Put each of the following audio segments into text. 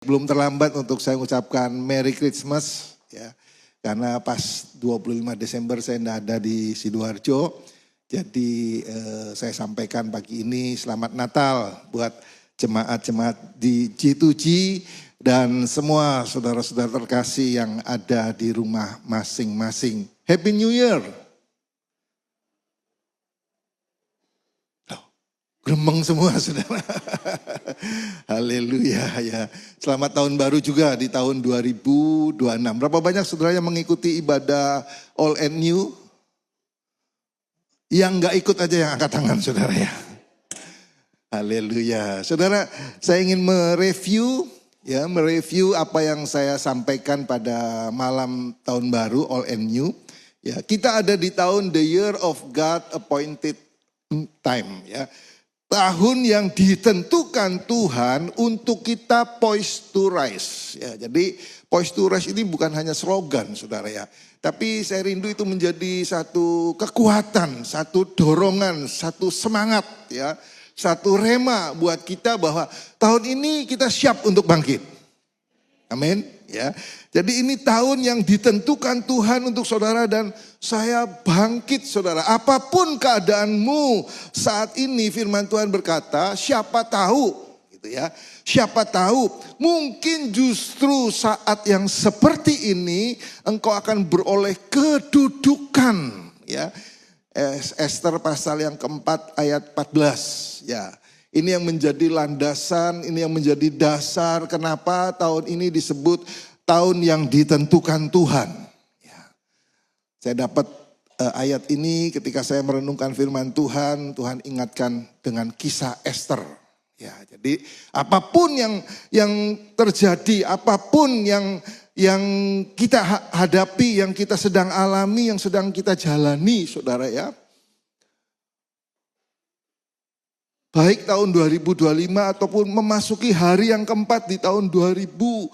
Belum terlambat untuk saya ucapkan Merry Christmas ya. Karena pas 25 Desember saya tidak ada di Sidoarjo. Jadi saya sampaikan pagi ini selamat Natal buat jemaat-jemaat di G2G dan semua saudara-saudara terkasih yang ada di rumah masing-masing. Happy New Year. Gremeng semua saudara. Haleluya ya. Selamat tahun baru juga di tahun 2026. Berapa banyak saudara yang mengikuti ibadah All and New? Yang gak ikut aja yang angkat tangan saudara ya. Haleluya. Saudara, saya ingin mereview apa yang saya sampaikan pada malam tahun baru All and New. Ya, kita ada di tahun the year of God appointed time ya. Tahun yang ditentukan Tuhan untuk kita poised to rise. Ya, jadi poised to rise ini bukan hanya slogan saudara ya. Tapi saya rindu itu menjadi satu kekuatan, satu dorongan, satu semangat ya. Satu rema buat kita bahwa tahun ini kita siap untuk bangkit. Amin ya. Jadi ini tahun yang ditentukan Tuhan untuk saudara dan saya bangkit saudara. Apapun keadaanmu saat ini firman Tuhan berkata, siapa tahu gitu ya. Siapa tahu mungkin justru saat yang seperti ini engkau akan beroleh kedudukan ya. Ester pasal yang keempat ayat 14 ya. Ini yang menjadi landasan, ini yang menjadi dasar kenapa tahun ini disebut tahun yang ditentukan Tuhan. Ya. Saya dapat ayat ini ketika saya merenungkan firman Tuhan, Tuhan ingatkan dengan kisah Ester. Ya, jadi apapun yang terjadi, apapun yang kita hadapi, yang kita sedang alami, yang sedang kita jalani, saudara ya. Baik tahun 2025 ataupun memasuki hari yang keempat di tahun 2026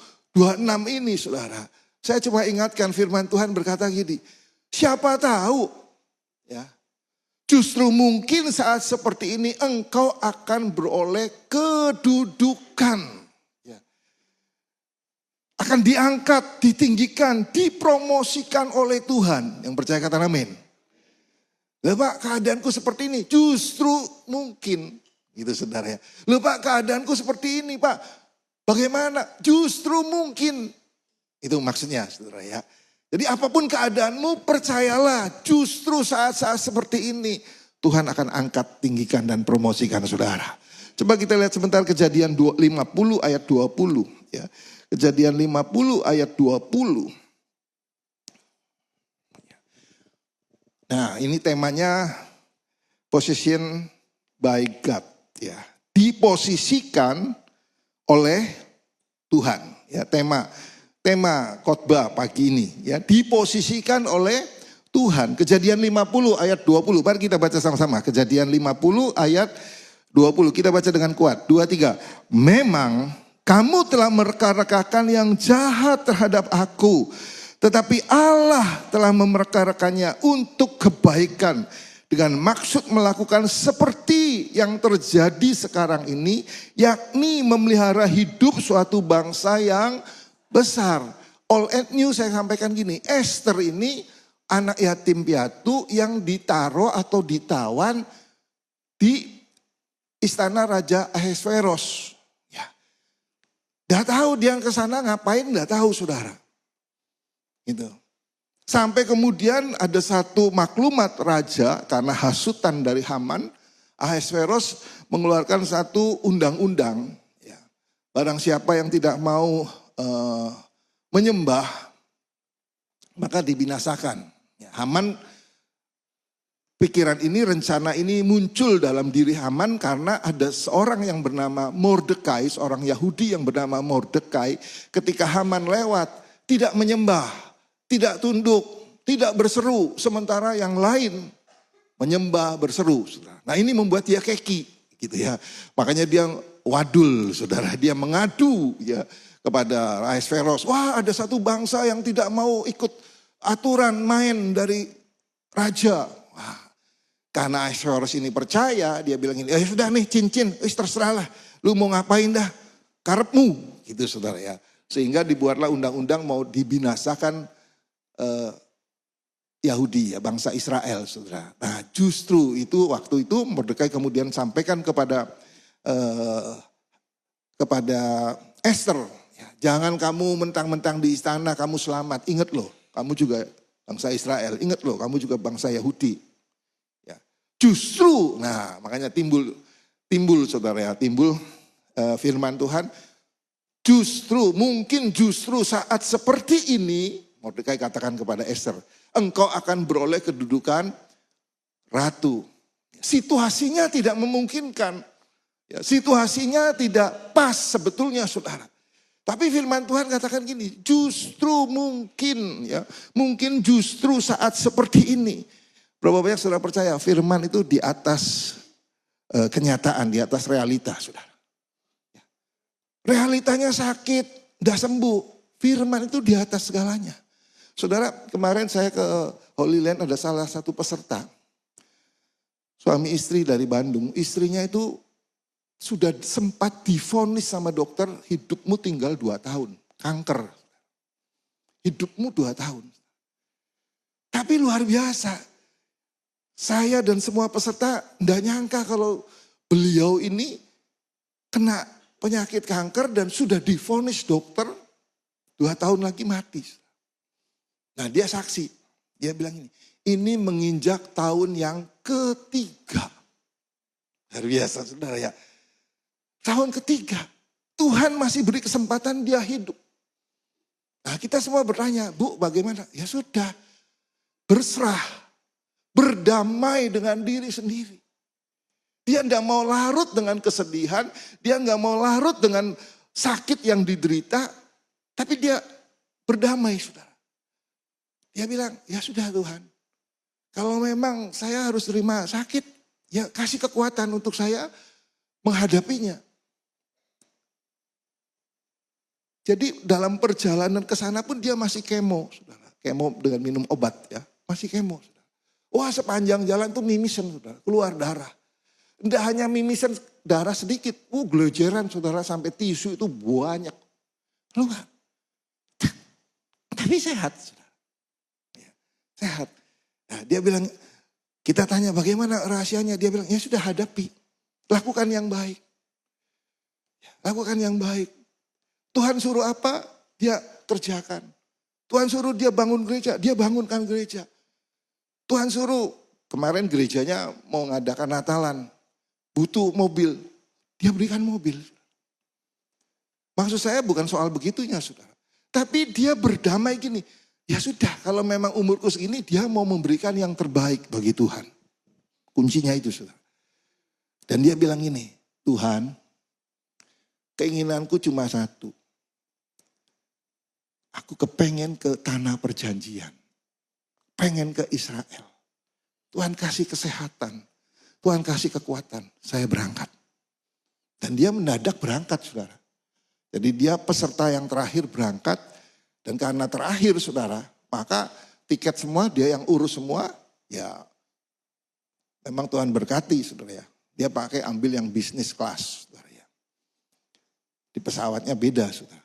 ini saudara. Saya cuma ingatkan firman Tuhan berkata gini, siapa tahu ya, justru mungkin saat seperti ini engkau akan beroleh kedudukan. Ya. Akan diangkat, ditinggikan, dipromosikan oleh Tuhan. Yang percaya kata amin. Lah Pak, keadaanku seperti ini, justru mungkin. Gitu saudara ya. Loh Pak, keadaanku seperti ini Pak. Bagaimana? Justru mungkin. Itu maksudnya saudara ya. Jadi apapun keadaanmu percayalah. Justru saat-saat seperti ini. Tuhan akan angkat, tinggikan dan promosikan saudara. Coba kita lihat sebentar Kejadian 50 ayat 20. Ya. Kejadian 50 ayat 20. Nah ini temanya position by God. Ya, diposisikan oleh Tuhan. Ya, tema khotbah pagi ini ya, diposisikan oleh Tuhan. Kejadian 50 ayat 20. Mari kita baca sama-sama. Kejadian 50 ayat 20. Kita baca dengan kuat. 2, 3. Memang kamu telah mereka-rekakan yang jahat terhadap aku, tetapi Allah telah memerkarakannya untuk kebaikan. Dengan maksud melakukan seperti yang terjadi sekarang ini, yakni memelihara hidup suatu bangsa yang besar. All and New saya sampaikan gini, Esther ini anak yatim piatu yang ditaruh atau ditawan di istana Raja Ahasveros. Ya. Gak tahu dia ke sana ngapain, gak tahu saudara. Gitu. Sampai kemudian ada satu maklumat raja karena hasutan dari Haman, Ahasveros mengeluarkan satu undang-undang. Ya. Barang siapa yang tidak mau menyembah, maka dibinasakan. Ya, Haman, pikiran ini, rencana ini muncul dalam diri Haman karena ada seorang yang bernama Mordekai, seorang Yahudi yang bernama Mordekai. Ketika Haman lewat, tidak menyembah. Tidak tunduk, tidak berseru. Sementara yang lain menyembah, berseru. Saudara. Nah ini membuat dia keki. Gitu ya. Makanya dia wadul saudara. Dia mengadu ya, kepada Ahasveros. Wah ada satu bangsa yang tidak mau ikut aturan main dari raja. Wah, karena Ahasveros ini percaya. Dia bilang ini, ya sudah nih cincin, terserahlah. Lu mau ngapain dah, karepmu. gitu saudara ya. Sehingga dibuatlah undang-undang mau dibinasakan Yahudi ya, bangsa Israel saudara. Nah justru itu waktu itu Mordekai kemudian sampaikan kepada Esther, ya, jangan kamu mentang-mentang di istana kamu selamat. Ingat loh, kamu juga bangsa Israel. Ingat loh, kamu juga bangsa Yahudi. Ya. Justru, nah makanya timbul saudara ya, timbul firman Tuhan. Mungkin justru saat seperti ini, Mordekai katakan kepada Esther, engkau akan beroleh kedudukan ratu. Situasinya tidak memungkinkan. Ya, situasinya tidak pas sebetulnya saudara. Tapi firman Tuhan katakan gini, justru mungkin ya, mungkin justru saat seperti ini. Berapa banyak saudara percaya firman itu di atas kenyataan, di atas realita saudara. Ya. Realitanya sakit, udah sembuh. Firman itu di atas segalanya. Saudara, kemarin saya ke Holy Land ada salah satu peserta. Suami istri dari Bandung, istrinya itu sudah sempat divonis sama dokter, hidupmu tinggal 2 tahun, kanker. Hidupmu 2 tahun. Tapi luar biasa, saya dan semua peserta tidak nyangka kalau beliau ini kena penyakit kanker dan sudah divonis dokter 2 tahun lagi mati. Nah dia saksi, dia bilang ini menginjak tahun yang ketiga. Luar biasa saudara ya. Tahun ketiga, Tuhan masih beri kesempatan dia hidup. Nah kita semua bertanya, Bu bagaimana? Ya sudah, berserah, berdamai dengan diri sendiri. Dia tidak mau larut dengan kesedihan, dia nggak mau larut dengan sakit yang diderita, tapi dia berdamai saudara. Dia bilang, ya sudah Tuhan, kalau memang saya harus terima sakit, ya kasih kekuatan untuk saya menghadapinya. Jadi dalam perjalanan ke sana pun dia masih kemo, saudara. Kemo dengan minum obat ya, masih kemo. Saudara. Wah sepanjang jalan tuh mimisan saudara, keluar darah. Tidak hanya mimisan darah sedikit, gelejeran saudara sampai tisu itu banyak. Keluar. Tapi sehat saudara. Sehat. Nah, dia bilang, kita tanya bagaimana rahasianya. Dia bilang, ya sudah hadapi. Lakukan yang baik. Lakukan yang baik. Tuhan suruh apa, dia kerjakan. Tuhan suruh dia bangun gereja, dia bangunkan gereja. Tuhan suruh, kemarin gerejanya mau ngadakan Natalan. Butuh mobil, dia berikan mobil. Maksud saya bukan soal begitunya saudara. Tapi dia berdamai gini. Ya sudah, kalau memang umurku segini, dia mau memberikan yang terbaik bagi Tuhan. Kuncinya itu, saudara. Dan dia bilang ini, Tuhan, keinginanku cuma satu. Aku kepengen ke tanah perjanjian. Pengen ke Israel. Tuhan kasih kesehatan. Tuhan kasih kekuatan. Saya berangkat. Dan dia mendadak berangkat, saudara. Jadi dia peserta yang terakhir berangkat. Dan karena terakhir saudara, maka tiket semua dia yang urus semua, ya memang Tuhan berkati saudara ya. Dia pakai ambil yang bisnis kelas saudara ya. Di pesawatnya beda saudara.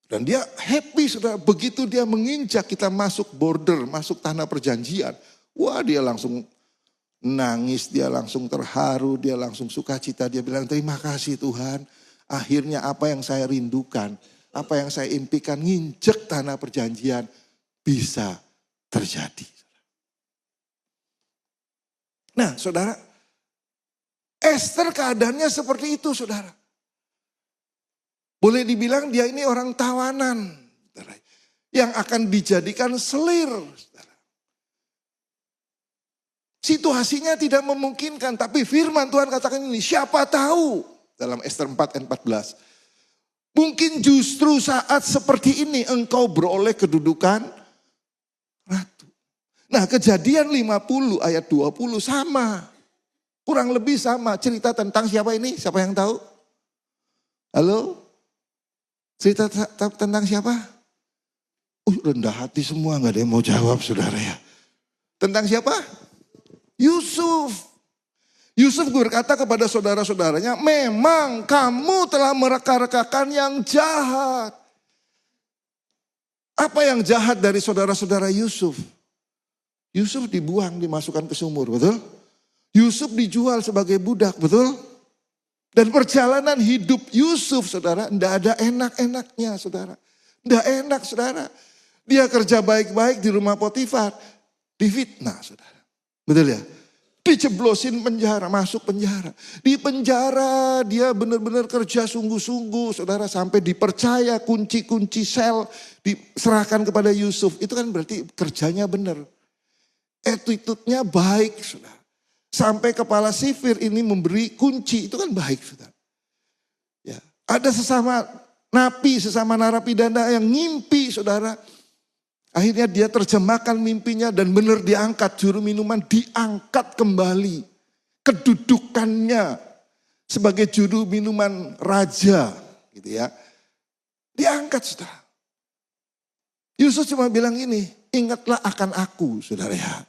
Dan dia happy saudara, begitu dia menginjak kita masuk border, masuk tanah perjanjian. Wah dia langsung nangis, dia langsung terharu, dia langsung sukacita. Dia bilang terima kasih Tuhan, akhirnya apa yang saya rindukan. Apa yang saya impikan nginjek tanah perjanjian bisa terjadi. Nah saudara, Esther keadaannya seperti itu saudara. Boleh dibilang dia ini orang tawanan. Saudara, yang akan dijadikan selir. Saudara. Situasinya tidak memungkinkan, tapi firman Tuhan katakan ini, siapa tahu. Dalam Esther 4 ayat 14. Mungkin justru saat seperti ini engkau beroleh kedudukan ratu. Nah Kejadian 50 ayat 20 sama. Kurang lebih sama cerita tentang siapa ini? Siapa yang tahu? Halo? Cerita tentang siapa? Rendah hati semua, gak ada yang mau jawab saudara ya. Tentang siapa? Yusuf. Yusuf berkata kepada saudara-saudaranya, memang kamu telah mereka-rekakan yang jahat. Apa yang jahat dari saudara-saudara Yusuf? Yusuf dibuang, dimasukkan ke sumur, betul? Yusuf dijual sebagai budak, betul? Dan perjalanan hidup Yusuf, saudara, tidak ada enak-enaknya, saudara. Tidak enak, saudara. Dia kerja baik-baik di rumah Potifar, difitnah, saudara. Betul ya? Diceblosin penjara, masuk penjara. Di penjara dia benar-benar kerja sungguh-sungguh, saudara, sampai dipercaya kunci-kunci sel diserahkan kepada Yusuf. Itu kan berarti kerjanya benar. Attitude-nya baik, saudara. Sampai kepala sipir ini memberi kunci, itu kan baik, saudara. Ya, ada sesama napi, sesama narapidana yang ngimpi, saudara. Akhirnya dia terjemahkan mimpinya dan benar diangkat, juru minuman diangkat kembali. Kedudukannya sebagai juru minuman raja, gitu ya. Diangkat, saudara. Yusuf cuma bilang ini, ingatlah akan aku, saudara ya.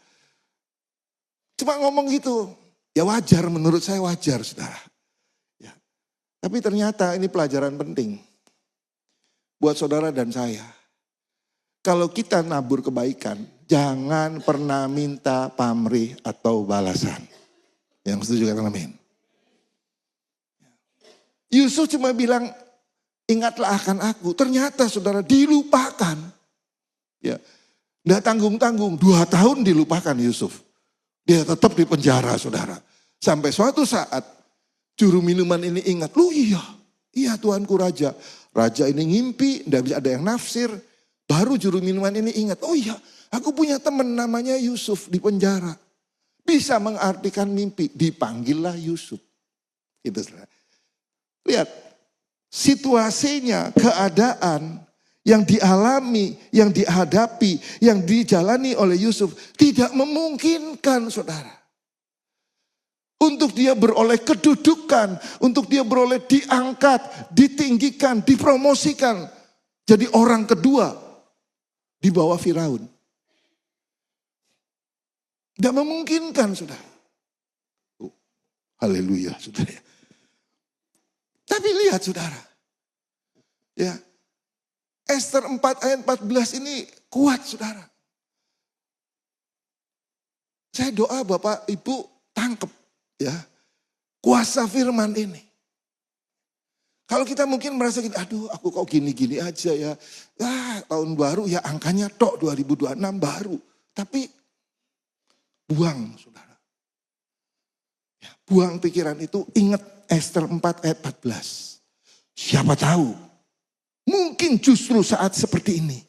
Cuma ngomong gitu, ya wajar, menurut saya wajar, saudara. Ya. Tapi ternyata ini pelajaran penting buat saudara dan saya. Kalau kita nabur kebaikan, jangan pernah minta pamrih atau balasan. Yang setuju katakan amin. Yusuf cuma bilang, ingatlah akan aku. Ternyata saudara dilupakan. Ya, nggak tanggung-tanggung, 2 tahun dilupakan Yusuf. Dia tetap di penjara, saudara. Sampai suatu saat juru minuman ini ingat, loh iya Tuanku Raja. Raja ini ngimpi, nggak bisa ada yang nafsir. Baru juru minuman ini ingat, oh iya aku punya teman namanya Yusuf di penjara. Bisa mengartikan mimpi, dipanggillah Yusuf. Gitu, saudara. Lihat, situasinya, keadaan yang dialami, yang dihadapi, yang dijalani oleh Yusuf tidak memungkinkan, saudara. Untuk dia beroleh kedudukan, untuk dia beroleh diangkat, ditinggikan, dipromosikan. Jadi orang kedua di bawah Firaun. Tidak memungkinkan, saudara. Haleluya, saudara. Tapi lihat, saudara. Ya, Ester 4 ayat 14 ini kuat, saudara. Saya doa Bapak Ibu tangkep ya kuasa firman ini. Kalau kita mungkin merasa gini, aduh aku kok gini-gini aja ya. Tahun baru ya angkanya tok 2026 baru. Tapi buang, saudara. Ya, buang pikiran itu, ingat Ester 4 ayat 14. Siapa tahu, mungkin justru saat seperti ini.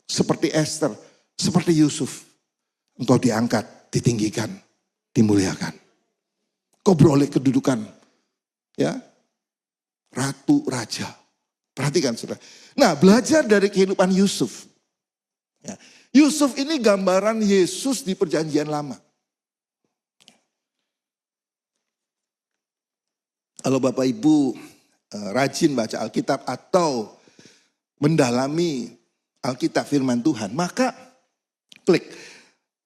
Seperti Ester, seperti Yusuf. Engkau diangkat, ditinggikan, dimuliakan. Kau beroleh kedudukan. Ya, Ratu Raja. Perhatikan, saudara. Nah, belajar dari kehidupan Yusuf. Ya, Yusuf ini gambaran Yesus di perjanjian lama. Kalau Bapak Ibu rajin baca Alkitab atau mendalami Alkitab firman Tuhan, maka klik.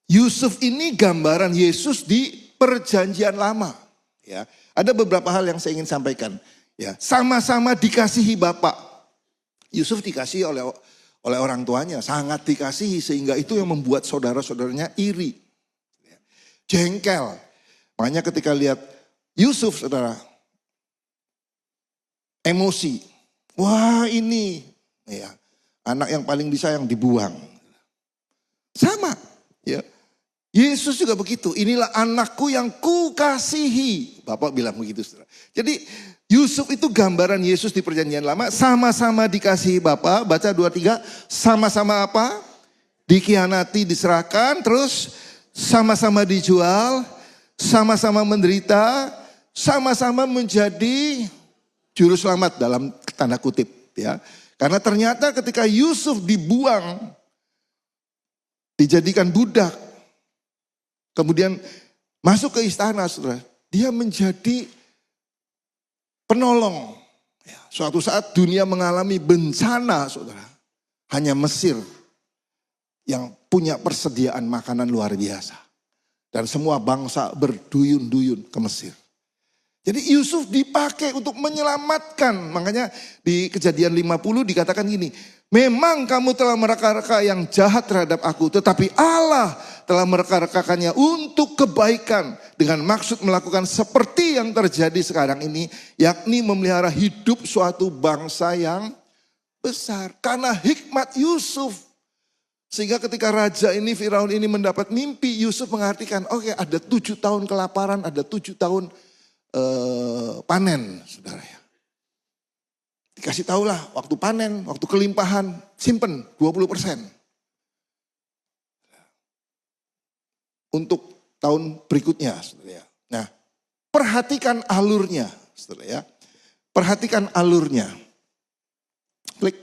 Yusuf ini gambaran Yesus di perjanjian lama. Ya, ada beberapa hal yang saya ingin sampaikan. Ya, sama-sama dikasihi Bapak. Yusuf dikasihi oleh orang tuanya, sangat dikasihi sehingga itu yang membuat saudara-saudaranya iri. Jengkel. Makanya ketika lihat Yusuf, saudara, emosi. Wah ini, ya, anak yang paling disayang dibuang. Sama, ya. Yesus juga begitu. Inilah anakku yang kukasihi. Bapak bilang begitu, saudara. Jadi Yusuf itu gambaran Yesus di perjanjian lama. Sama-sama dikasihi Bapa. Baca 2-3. Sama-sama apa? Dikhianati, diserahkan. Terus sama-sama dijual. Sama-sama menderita. Sama-sama menjadi juru selamat dalam tanda kutip. Ya. Karena ternyata ketika Yusuf dibuang. Dijadikan budak. Kemudian masuk ke istana, saudara. Dia menjadi penolong. Ya, suatu saat dunia mengalami bencana, saudara. Hanya Mesir yang punya persediaan makanan luar biasa. Dan semua bangsa berduyun-duyun ke Mesir. Jadi Yusuf dipakai untuk menyelamatkan. Makanya di Kejadian 50 dikatakan gini. Memang kamu telah mereka-reka yang jahat terhadap aku. Tetapi Allah telah mereka-rekakannya untuk kebaikan. Dengan maksud melakukan seperti yang terjadi sekarang ini. Yakni memelihara hidup suatu bangsa yang besar. Karena hikmat Yusuf. Sehingga ketika raja ini, Firaun ini mendapat mimpi. Yusuf mengartikan, oke, ada 7 tahun kelaparan, ada 7 tahun panen, saudara ya. Dikasih tahulah waktu panen, waktu kelimpahan, simpen 20%. Untuk tahun berikutnya, saudara ya. Nah, perhatikan alurnya, saudara ya. Perhatikan alurnya. Klik.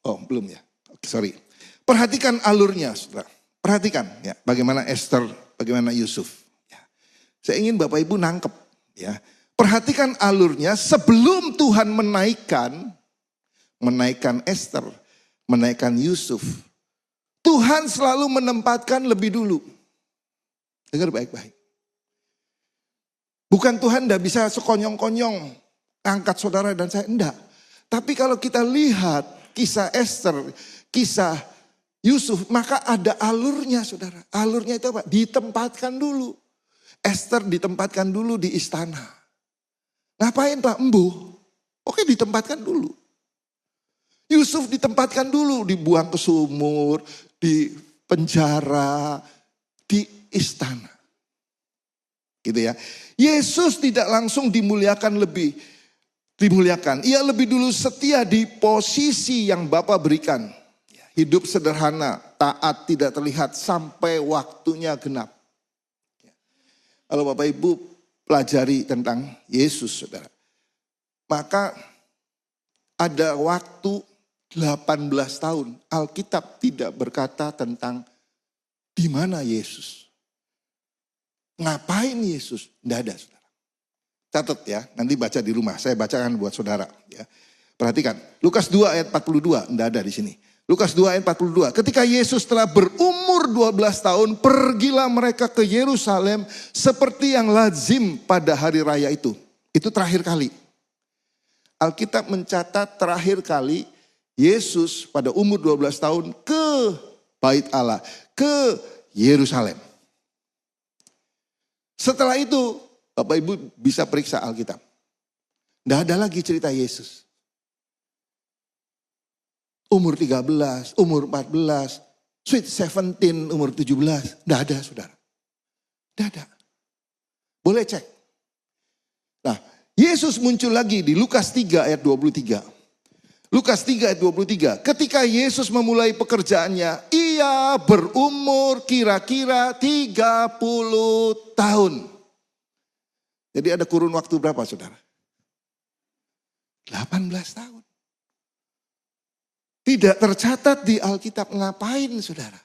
Oh, belum ya. Oke, sorry. Perhatikan alurnya, saudara. Perhatikan ya, bagaimana Esther, bagaimana Yusuf. Saya ingin Bapak Ibu nangkep ya. Perhatikan alurnya sebelum Tuhan menaikkan Esther, menaikkan Yusuf. Tuhan selalu menempatkan lebih dulu. Dengar baik-baik. Bukan Tuhan tidak bisa sekonyong-konyong angkat saudara dan saya, enggak. Tapi kalau kita lihat kisah Esther, kisah Yusuf, maka ada alurnya saudara. Alurnya itu apa? Ditempatkan dulu. Esther ditempatkan dulu di istana. Ngapain Pak? Embuh. Oke, ditempatkan dulu. Yusuf ditempatkan dulu, dibuang ke sumur, di penjara, di istana. Gitu ya. Yesus tidak langsung dimuliakan. Ia lebih dulu setia di posisi yang Bapa berikan. Hidup sederhana, taat, tidak terlihat sampai waktunya genap. Kalau Bapak Ibu pelajari tentang Yesus, saudara. Maka ada waktu 18 tahun Alkitab tidak berkata tentang di mana Yesus. Ngapain Yesus? Tidak ada, saudara. Catat ya, nanti baca di rumah. Saya bacakan buat saudara. Ya. Perhatikan, Lukas 2 ayat 42, tidak ada di sini. Lukas 2 ayat 42. Ketika Yesus telah berumur 12 tahun, pergilah mereka ke Yerusalem seperti yang lazim pada hari raya itu. Itu terakhir kali. Alkitab mencatat terakhir kali Yesus pada umur 12 tahun ke Bait Allah, ke Yerusalem. Setelah itu, Bapak Ibu bisa periksa Alkitab. Tidak ada lagi cerita Yesus. Umur 13, umur 14, sweet 17, umur 17. Tidak ada saudara. Tidak ada. Boleh cek. Nah, Yesus muncul lagi di Lukas 3 ayat 23. Lukas 3 ayat 23. Ketika Yesus memulai pekerjaannya, ia berumur kira-kira 30 tahun. Jadi ada kurun waktu berapa saudara? 18 tahun. Tidak tercatat di Alkitab ngapain saudara.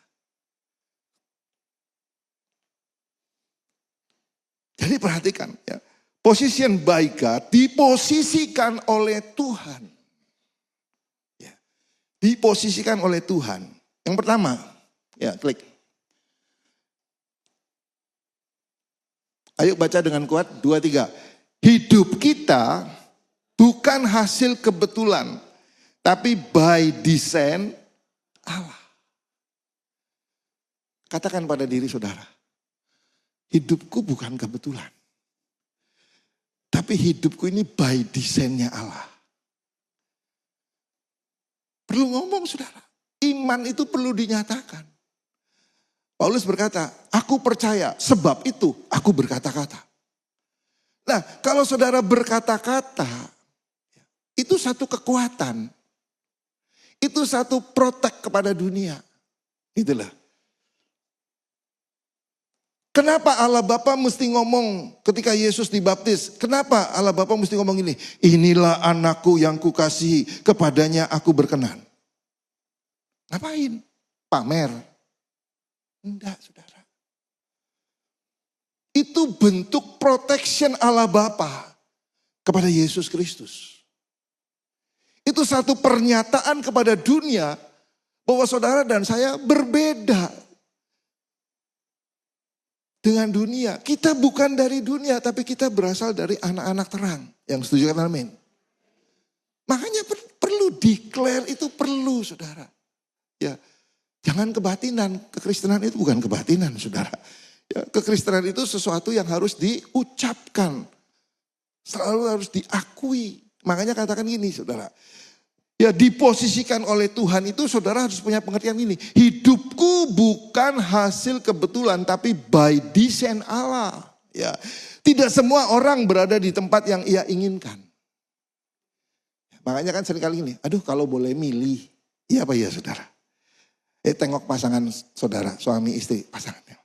Jadi perhatikan ya. Position by God diposisikan oleh Tuhan. Ya. Diposisikan oleh Tuhan. Yang pertama, ya klik. Ayo baca dengan kuat, 2, 3. Hidup kita bukan hasil kebetulan. Tapi by design Allah. Katakan pada diri saudara. Hidupku bukan kebetulan. Tapi hidupku ini by design-nya Allah. Perlu ngomong saudara. Iman itu perlu dinyatakan. Paulus berkata, aku percaya sebab itu aku berkata-kata. Nah kalau saudara berkata-kata, itu satu kekuatan. Itu satu protek kepada dunia. Itulah. Kenapa Allah Bapa mesti ngomong ketika Yesus dibaptis? Kenapa Allah Bapa mesti ngomong ini? Inilah anakku yang kukasihi, kepadanya aku berkenan. Ngapain? Pamer? Enggak, saudara. Itu bentuk protection Allah Bapa kepada Yesus Kristus. Itu satu pernyataan kepada dunia bahwa saudara dan saya berbeda. dengan dunia. Kita bukan dari dunia, tapi kita berasal dari anak-anak terang. Yang setuju kan amin. Makanya perlu declare, itu perlu saudara. Ya, jangan kebatinan, kekristenan itu bukan kebatinan saudara. Ya, kekristenan itu sesuatu yang harus diucapkan. Selalu harus diakui. Makanya katakan gini saudara. Ya, diposisikan oleh Tuhan itu saudara harus punya pengertian ini. Hidupku bukan hasil kebetulan tapi by design Allah. Ya, tidak semua orang berada di tempat yang ia inginkan. Makanya kan seringkali ini, aduh kalau boleh milih. Iya apa ya saudara? Tengok pasangan saudara, suami istri pasangannya.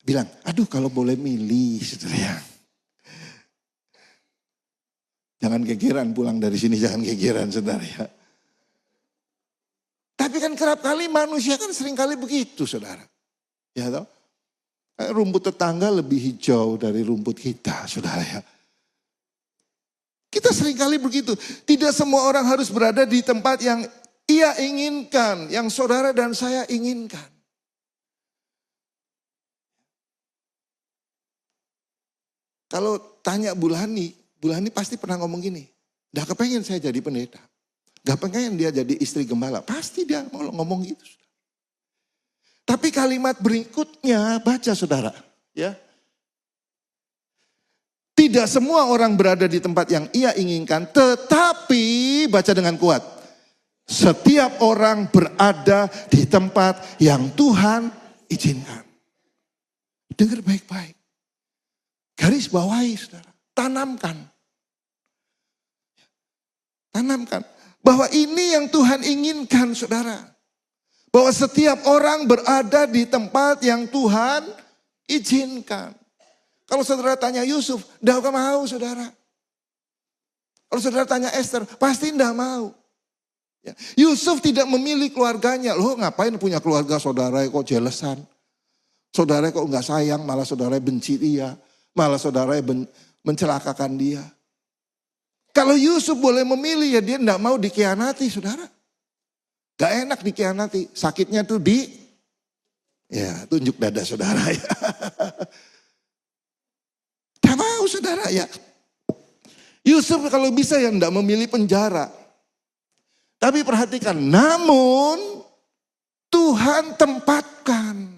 Bilang, aduh kalau boleh milih saudara ya. Jangan gegeran pulang dari sini, jangan gegeran saudara ya. Tapi kan kerap kali manusia kan sering kali begitu saudara. Ya toh? Rumput tetangga lebih hijau dari rumput kita saudara ya. Kita sering kali begitu. Tidak semua orang harus berada di tempat yang ia inginkan. Yang saudara dan saya inginkan. Kalau tanya Bulani pasti pernah ngomong gini. Gak kepengen saya jadi pendeta. Gak pengen dia jadi istri gembala. Pasti dia mau ngomong gitu. Tapi kalimat berikutnya baca saudara. Ya. Tidak semua orang berada di tempat yang ia inginkan. Tetapi baca dengan kuat. Setiap orang berada di tempat yang Tuhan izinkan. Dengar baik-baik. Garis bawahi saudara. Tanamkan. Tanamkan. Bahwa ini yang Tuhan inginkan saudara. Bahwa setiap orang berada di tempat yang Tuhan izinkan. Kalau saudara tanya Yusuf, enggak mau saudara. Kalau saudara tanya Esther, pasti enggak mau. Ya. Yusuf tidak memilih keluarganya. Loh ngapain punya keluarga saudara kok jelesan. Saudara kok enggak sayang, malah saudara benci dia. Malah saudara mencelakakan dia. Kalau Yusuf boleh memilih ya dia enggak mau dikhianati saudara. Gak enak dikhianati. Sakitnya tuh ya tunjuk dada saudara ya. Gak mau saudara ya. Yusuf kalau bisa ya enggak memilih penjara. Tapi perhatikan, namun Tuhan tempatkan.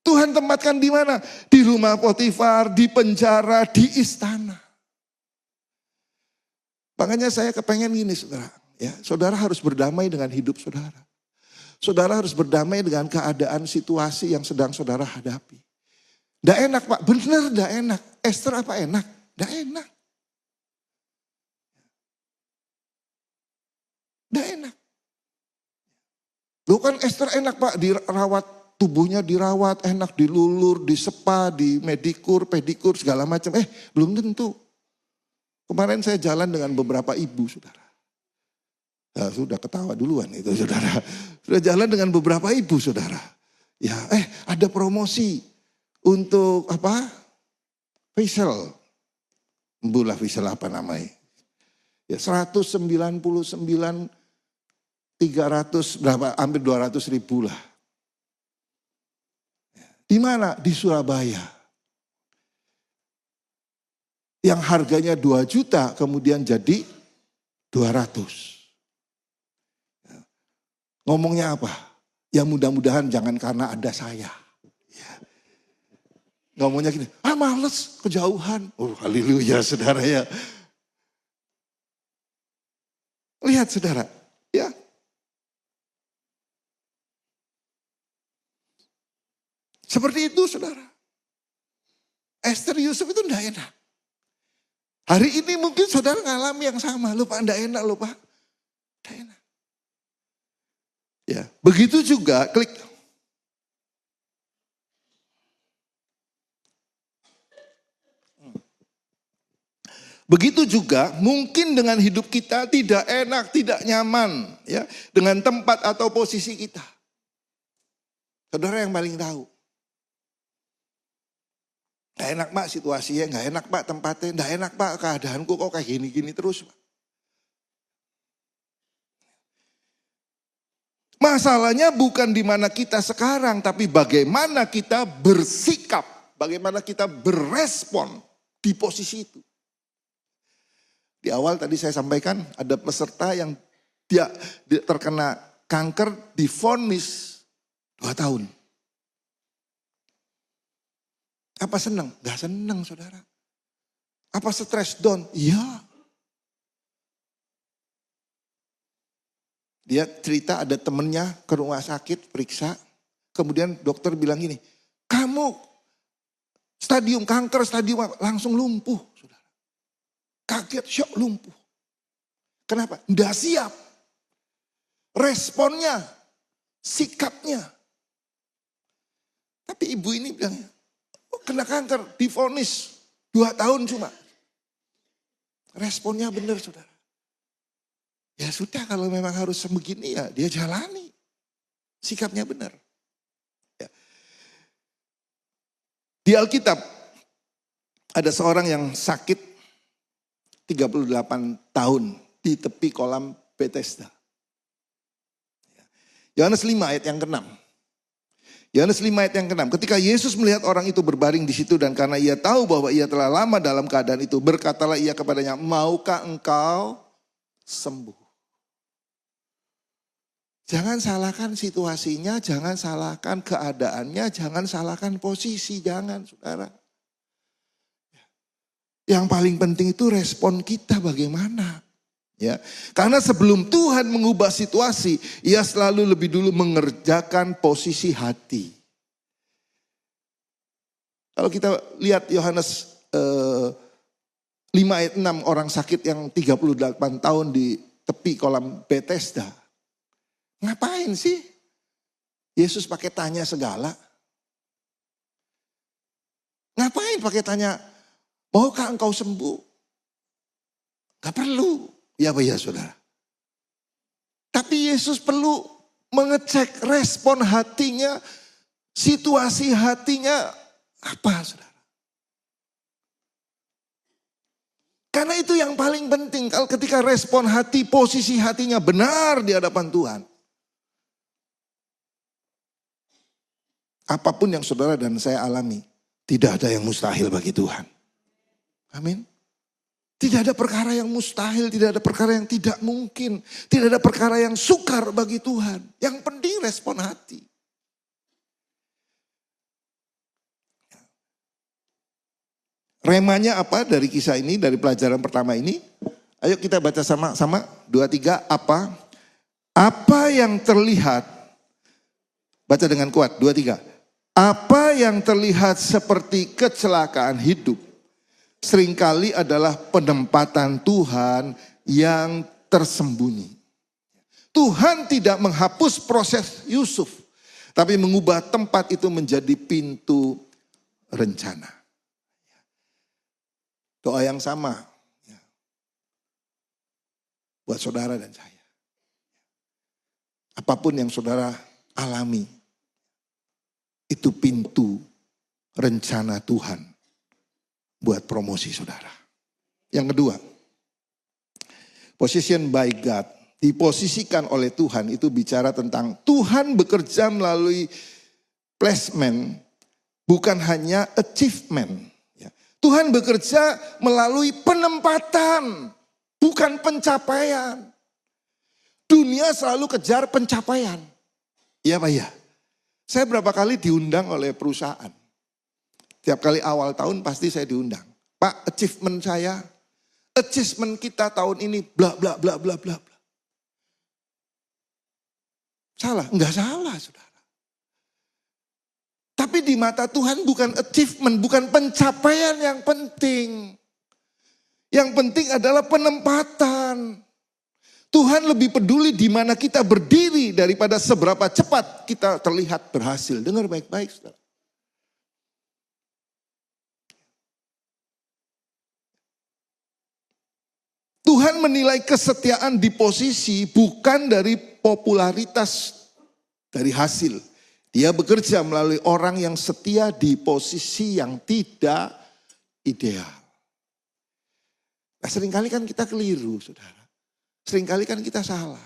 Tuhan tempatkan di mana? Di rumah Potifar, di penjara, di istana. Makanya saya kepengen gini saudara. Ya, saudara harus berdamai dengan hidup saudara. Saudara harus berdamai dengan keadaan situasi yang sedang saudara hadapi. Nggak enak Pak, bener nggak enak. Esther apa enak? Nggak enak. Nggak enak. Loh kan Esther enak Pak, dirawat. Tubuhnya dirawat, enak dilulur, disepa, di medikur, pedikur, segala macam. Belum tentu. Kemarin saya jalan dengan beberapa ibu, saudara. Ya, sudah ketawa duluan itu, saudara. Sudah jalan dengan beberapa ibu, saudara. Ya, ada promosi untuk apa? Facial. Bulah facial apa namanya? Ya, 199, 300, berapa? Hampir 200 ribu lah. Di mana? Di Surabaya. Yang harganya 2 juta kemudian jadi 200. Ngomongnya apa? Ya mudah-mudahan jangan karena ada saya. Ya. Ngomongnya gini, males kejauhan. Oh haleluya saudara ya. Lihat saudara, ya. Seperti itu saudara. Esther Yusuf itu enggak enak. Hari ini mungkin saudara ngalami yang sama. Loh Pak enggak enak loh Pak. Enggak enak. Ya, begitu juga klik. Begitu juga mungkin dengan hidup kita tidak enak, tidak nyaman ya dengan tempat atau posisi kita. Saudara yang paling tahu. Gak enak Pak situasinya, gak enak Pak tempatnya, gak enak Pak keadaanku kok kayak gini-gini terus. Masalahnya bukan di mana kita sekarang, tapi bagaimana kita bersikap, bagaimana kita berespon di posisi itu. Di awal tadi saya sampaikan ada peserta yang dia terkena kanker divonis 2 tahun. Apa senang? Gak senang saudara. Apa stres down? Iya. Dia cerita ada temennya ke rumah sakit periksa. Kemudian dokter bilang gini, kamu stadium kanker, stadium apa? Langsung lumpuh saudara. Kaget, syok, lumpuh. Kenapa? Nggak siap. Responnya, sikapnya. Tapi ibu ini bilang, oh, kena kanker, divonis 2 tahun cuma. Responnya benar saudara. Ya sudah kalau memang harus begini ya dia jalani. Sikapnya benar. Ya. Di Alkitab ada seorang yang sakit 38 tahun di tepi kolam Bethesda. Yohanes 5 ayat yang ke-6. Yohanes 5 ayat yang ke-6. Ketika Yesus melihat orang itu berbaring di situ dan karena ia tahu bahwa ia telah lama dalam keadaan itu, berkatalah ia kepadanya, maukah engkau sembuh? Jangan salahkan situasinya, jangan salahkan keadaannya, jangan salahkan posisi, jangan saudara. Yang paling penting itu respon kita bagaimana. Ya, karena sebelum Tuhan mengubah situasi, ia selalu lebih dulu mengerjakan posisi hati. Kalau kita lihat Yohanes 5 ayat 6, orang sakit yang 38 tahun di tepi kolam Bethesda. Ngapain sih Yesus pakai tanya segala? Ngapain pakai tanya, maukah engkau sembuh? Gak perlu. Ya Pak ya saudara. Tapi Yesus perlu mengecek respon hatinya, situasi hatinya apa saudara. Karena itu yang paling penting. Kalau ketika respon hati, posisi hatinya benar di hadapan Tuhan. Apapun yang saudara dan saya alami, tidak ada yang mustahil bagi Tuhan. Amin. Tidak ada perkara yang mustahil, tidak ada perkara yang tidak mungkin. Tidak ada perkara yang sukar bagi Tuhan. Yang penting respon hati. Remanya apa dari kisah ini, dari pelajaran pertama ini? Ayo kita baca sama-sama, 2, 3, apa? Apa yang terlihat, baca dengan kuat, 2, 3. Apa yang terlihat seperti kecelakaan hidup, seringkali adalah penempatan Tuhan yang tersembunyi. Tuhan tidak menghapus proses Yusuf, tapi mengubah tempat itu menjadi pintu rencana. Doa yang sama buat saudara dan saya. Apapun yang saudara alami, itu pintu rencana Tuhan buat promosi saudara. Yang kedua, position by God, diposisikan oleh Tuhan, itu bicara tentang Tuhan bekerja melalui placement, bukan hanya achievement. Tuhan bekerja melalui penempatan, bukan pencapaian. Dunia selalu kejar pencapaian. Iya Pak ya. Saya berapa kali diundang oleh perusahaan. Tiap kali awal tahun pasti saya diundang. Pak, achievement saya, achievement kita tahun ini bla bla bla bla bla. Salah? Enggak salah saudara. Tapi di mata Tuhan bukan achievement, bukan pencapaian yang penting. Yang penting adalah penempatan. Tuhan lebih peduli di mana kita berdiri daripada seberapa cepat kita terlihat berhasil. Dengar baik-baik saudara. Tuhan menilai kesetiaan di posisi bukan dari popularitas, dari hasil. Dia bekerja melalui orang yang setia di posisi yang tidak ideal. Nah, seringkali kan kita keliru, saudara. Seringkali kan kita salah.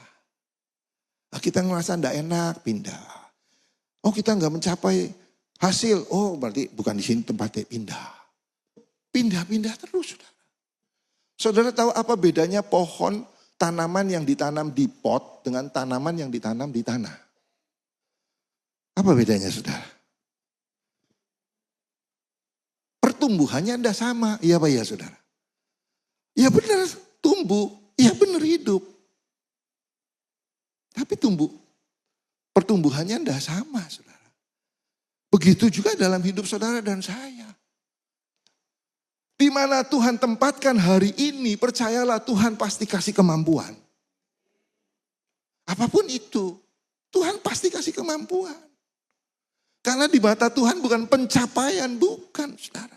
Kita ngerasa enggak enak, pindah. Oh kita nggak mencapai hasil, oh berarti bukan di sini tempatnya, pindah. Pindah-pindah terus, saudara. Saudara tahu apa bedanya pohon tanaman yang ditanam di pot dengan tanaman yang ditanam di tanah? Apa bedanya, saudara? Pertumbuhannya tidak sama, iya Pak ya saudara? Ya benar tumbuh, ya benar hidup. Tapi pertumbuhannya tidak sama, saudara. Begitu juga dalam hidup saudara dan saya. Di mana Tuhan tempatkan hari ini, percayalah Tuhan pasti kasih kemampuan. Apapun itu, Tuhan pasti kasih kemampuan. Karena di mata Tuhan bukan pencapaian, bukan saudara.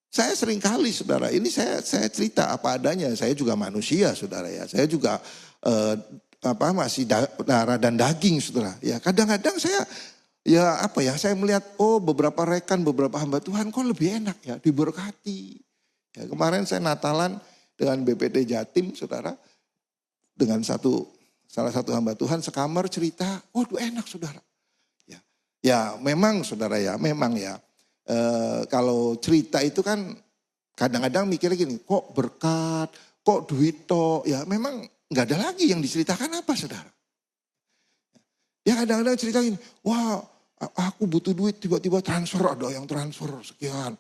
Saya sering kali saudara, ini saya cerita apa adanya, saya juga manusia saudara ya. Saya juga masih darah dan daging saudara. Ya kadang-kadang saya saya melihat beberapa rekan, beberapa hamba Tuhan kok lebih enak ya, diberkati. Ya, kemarin saya Natalan dengan BPT Jatim saudara, dengan salah satu hamba Tuhan sekamar cerita, waduh enak saudara. Ya memang saudara ya, kalau cerita itu kan kadang-kadang mikirnya gini, kok berkat, kok duit toh, ya memang nggak ada lagi yang diceritakan apa saudara. Ya kadang-kadang cerita gini, wah aku butuh duit tiba-tiba transfer, ada yang transfer sekian.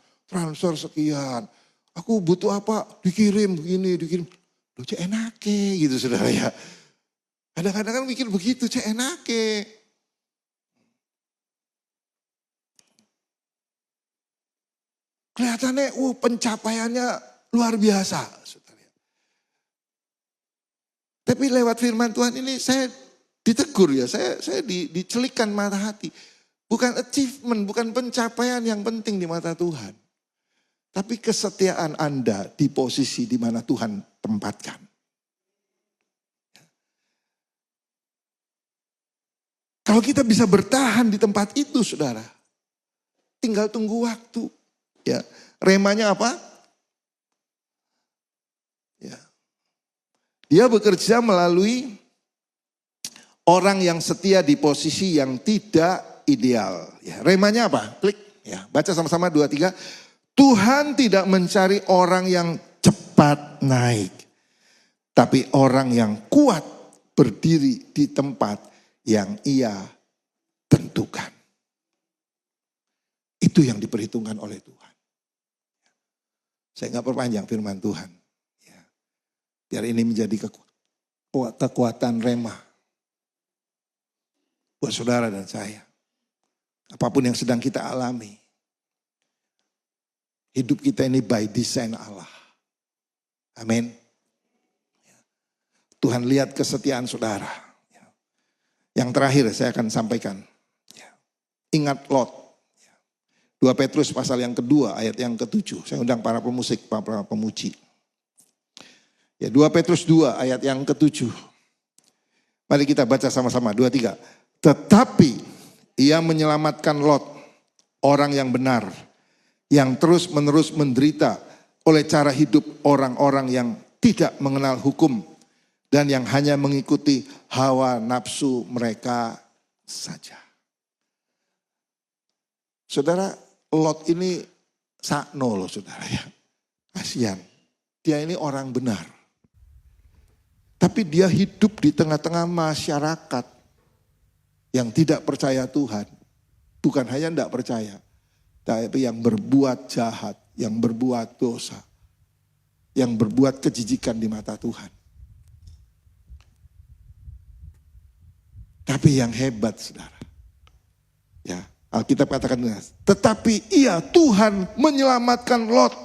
Aku butuh apa, dikirim begini, dikirim. Loh cek enake gitu saudara ya. Kadang-kadang kan mikir begitu, cek enake. Kelihatannya pencapaiannya luar biasa. Saudara. Tapi lewat firman Tuhan ini saya ditegur ya, saya dicelikkan mata hati. Bukan achievement, bukan pencapaian yang penting di mata Tuhan. Tapi kesetiaan Anda di posisi di mana Tuhan tempatkan. Kalau kita bisa bertahan di tempat itu saudara, tinggal tunggu waktu. Ya, remanya apa? Ya. Dia bekerja melalui orang yang setia di posisi yang tidak ideal. Ya, remanya apa? Klik. Ya, baca sama-sama 2, 3. Tuhan tidak mencari orang yang cepat naik, tapi orang yang kuat berdiri di tempat yang ia tentukan. Itu yang diperhitungkan oleh Tuhan. Saya nggak perpanjang firman Tuhan. Ya. Biar ini menjadi kekuatan rema buat saudara dan saya. Apapun yang sedang kita alami. Hidup kita ini by design Allah. Amin. Tuhan lihat kesetiaan saudara. Yang terakhir saya akan sampaikan. Ingat Lot. 2 Petrus pasal yang kedua ayat yang ke-7. Saya undang para pemusik, para pemuji. Ya, 2 Petrus 2 ayat yang ke-7. Mari kita baca sama-sama 2, 3. Tetapi ia menyelamatkan Lot, orang yang benar, yang terus menerus menderita oleh cara hidup orang-orang yang tidak mengenal hukum dan yang hanya mengikuti hawa nafsu mereka saja. Saudara, Lot ini sakno loh saudara ya. Kasihan. Dia ini orang benar. Tapi dia hidup di tengah-tengah masyarakat yang tidak percaya Tuhan. Bukan hanya tidak percaya. Tapi yang berbuat jahat, yang berbuat dosa. Yang berbuat kejijikan di mata Tuhan. Tapi yang hebat saudara. Ya. Alkitab katakan, tetapi ia Tuhan menyelamatkan Lot,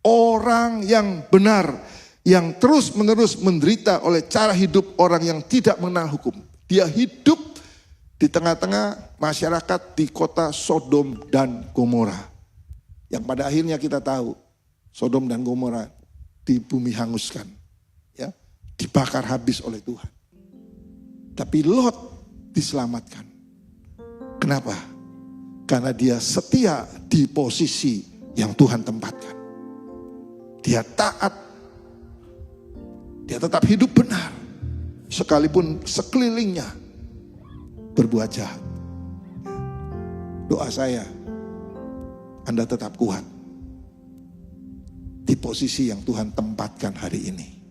orang yang benar, yang terus menerus menderita oleh cara hidup orang yang tidak mengenal hukum. Dia hidup di tengah-tengah masyarakat di kota Sodom dan Gomora. Yang pada akhirnya kita tahu, Sodom dan Gomora di bumi hanguskan. Ya, dibakar habis oleh Tuhan. Tapi Lot diselamatkan. Kenapa? Karena dia setia di posisi yang Tuhan tempatkan. Dia taat. Dia tetap hidup benar. sekalipun sekelilingnya berbuat jahat. Doa saya, Anda tetap kuat di posisi yang Tuhan tempatkan hari ini.